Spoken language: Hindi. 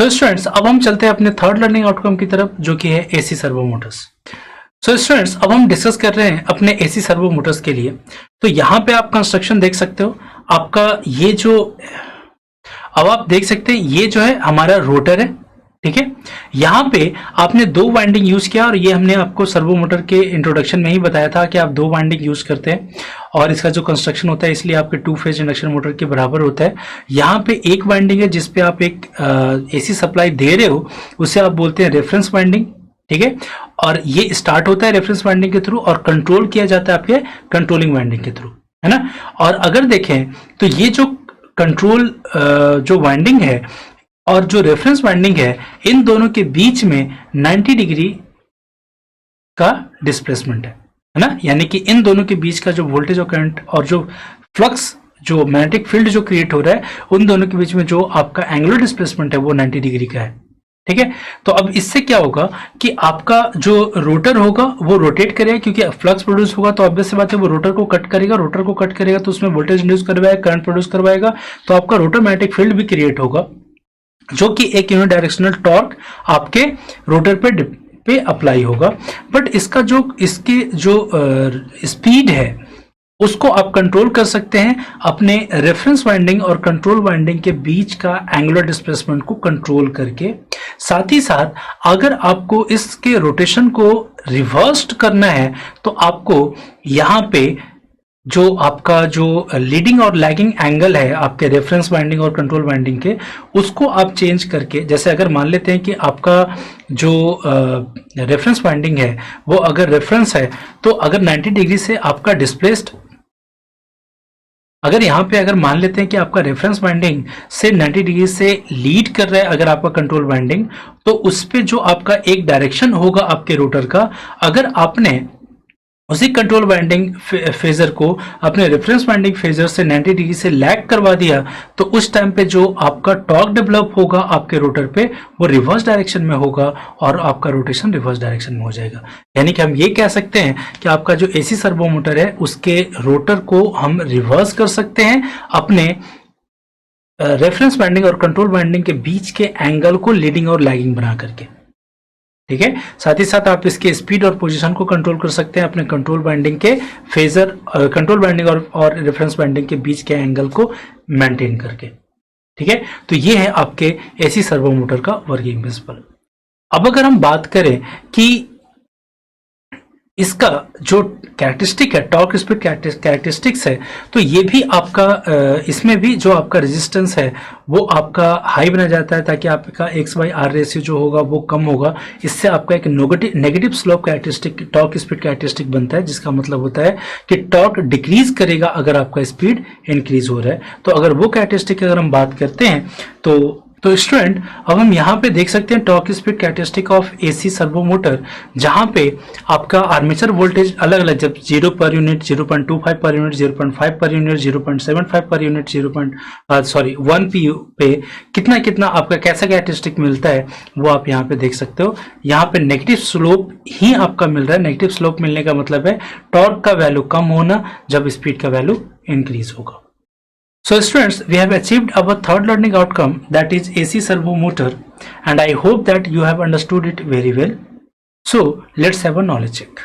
सो स्टूडेंट्स, अब हम चलते हैं अपने थर्ड लर्निंग आउटकम की तरफ, जो कि है AC servo Motors. So students, अब हम डिस्कस कर रहे हैं अपने एसी सर्वो मोटर्स के लिए। तो यहाँ पे आप कंस्ट्रक्शन देख सकते हो। आपका ये जो, अब आप देख सकते हैं ये जो है हमारा रोटर है, ठीक है। यहाँ पे आपने दो वाइंडिंग यूज किया, और ये हमने आपको सर्वो मोटर के इंट्रोडक्शन में ही बताया था कि आप दो वाइंडिंग यूज करते हैं और इसका जो कंस्ट्रक्शन होता है इसलिए आपके टू फेज इंडक्शन मोटर के बराबर होता है। यहाँ पे एक वाइंडिंग है जिसपे आप एक एसी सप्लाई दे रहे हो, उसे आप बोलते हैं रेफरेंस वाइंडिंग, ठीक है। और ये स्टार्ट होता है रेफरेंस वाइंडिंग के थ्रू और कंट्रोल किया जाता है आपके कंट्रोलिंग वाइंडिंग के थ्रू, है ना। और अगर देखें तो ये जो कंट्रोल जो वाइंडिंग है और जो रेफरेंस वाइंडिंग है, इन दोनों के बीच में 90 डिग्री का डिस्प्लेसमेंट है ना। यानी कि इन दोनों के बीच का जो वोल्टेज और करंट और जो फ्लक्स, जो मैग्नेटिक फील्ड जो क्रिएट हो रहा है, उन दोनों के बीच में जो आपका एंगुलर डिस्प्लेसमेंट है वो 90 डिग्री का है, ठीक है। तो अब इससे क्या होगा कि आपका जो रोटर होगा वो रोटेट करेगा, क्योंकि फ्लक्स प्रोड्यूस होगा तो ऑब्वियस सी बात है वो रोटर को कट करेगा। रोटर को कट करेगा तो उसमें वोल्टेज इंड्यूस करवाएगा, करंट प्रोड्यूस करवाएगा, तो आपका रोटर मैग्नेटिक फील्ड भी क्रिएट होगा, जो कि एक यूनिट डायरेक्शनल टॉर्क आपके रोटर पे अप्लाई होगा। बट इसका जो इसकी जो स्पीड है उसको आप कंट्रोल कर सकते हैं अपने रेफरेंस वाइंडिंग और कंट्रोल वाइंडिंग के बीच का एंगुलर डिस्प्लेसमेंट को कंट्रोल करके। साथ ही साथ अगर आपको इसके रोटेशन को रिवर्स करना है तो आपको यहाँ पे जो आपका जो लीडिंग और लैगिंग एंगल है आपके रेफरेंस वाइंडिंग और कंट्रोल वाइंडिंग के, उसको आप चेंज करके, जैसे अगर मान लेते हैं कि आपका जो रेफरेंस वाइंडिंग है वो अगर रेफरेंस है तो अगर 90 डिग्री से आपका डिस्प्लेस्ड, अगर यहाँ पे अगर मान लेते हैं कि आपका रेफरेंस वाइंडिंग से 90 डिग्री से लीड कर रहा है अगर आपका कंट्रोल वाइंडिंग, तो उस पे जो आपका एक डायरेक्शन होगा आपके रोटर का, अगर आपने उसी कंट्रोल वाइंडिंग फेजर को अपने रेफरेंस वाइंडिंग फेजर से 90 डिग्री से लैग करवा दिया, तो उस टाइम पे जो आपका टॉर्क डेवलप होगा आपके रोटर पे वो रिवर्स डायरेक्शन में होगा और आपका रोटेशन रिवर्स डायरेक्शन में हो जाएगा। यानी कि हम ये कह सकते हैं कि आपका जो एसी सर्वो मोटर है उसके रोटर को हम रिवर्स कर सकते हैं अपने रेफरेंस वाइंडिंग और कंट्रोल वाइंडिंग के बीच के एंगल को लीडिंग और लैगिंग बना करके, ठीक है। साथ ही साथ आप इसके स्पीड और पोजीशन को कंट्रोल कर सकते हैं अपने कंट्रोल वाइंडिंग के फेजर, कंट्रोल वाइंडिंग और रेफरेंस वाइंडिंग के बीच के एंगल को मेंटेन करके, ठीक है। तो ये है आपके एसी सर्वो मोटर का वर्किंग प्रिंसिपल। अब अगर हम बात करें कि इसका जो कैरेक्टरिस्टिक है, टॉर्क स्पीड कैरेक्टरिस्टिक्स है, तो ये भी आपका इसमें भी जो आपका रेजिस्टेंस है वो आपका हाई बना जाता है, ताकि आपका x/r रेशियो जो होगा वो कम होगा। इससे आपका एक negative slope characteristic torque speed characteristic बनता है, जिसका मतलब होता है कि टॉर्क डिक्रीज करेगा अगर आपका स्पीड इंक्रीज हो रहा है। तो अगर वो कैरेक्टरिस्टिक की अगर हम बात करते हैं तो स्टूडेंट, अब हम यहाँ पे देख सकते हैं torque speed characteristic of AC servo motor, जहाँ पे आपका आर्मेचर वोल्टेज अलग अलग, जब 0 per unit, 0.25 per unit, 0.5 per unit, 0.75 per unit, 1 PU पे कितना कितना आपका कैसा कैरेक्टरिस्टिक मिलता है वो आप यहाँ पे देख सकते हो। यहाँ पे नेगेटिव स्लोप ही आपका मिल रहा है। नेगेटिव स्लोप मिलने का मतलब है टॉर्क का वैल्यू कम होना जब स्पीड का वैल्यू इंक्रीज होगा। So students, we have achieved our third learning outcome, that is AC servo motor, and I hope that you have understood it very well. So let's have a knowledge check.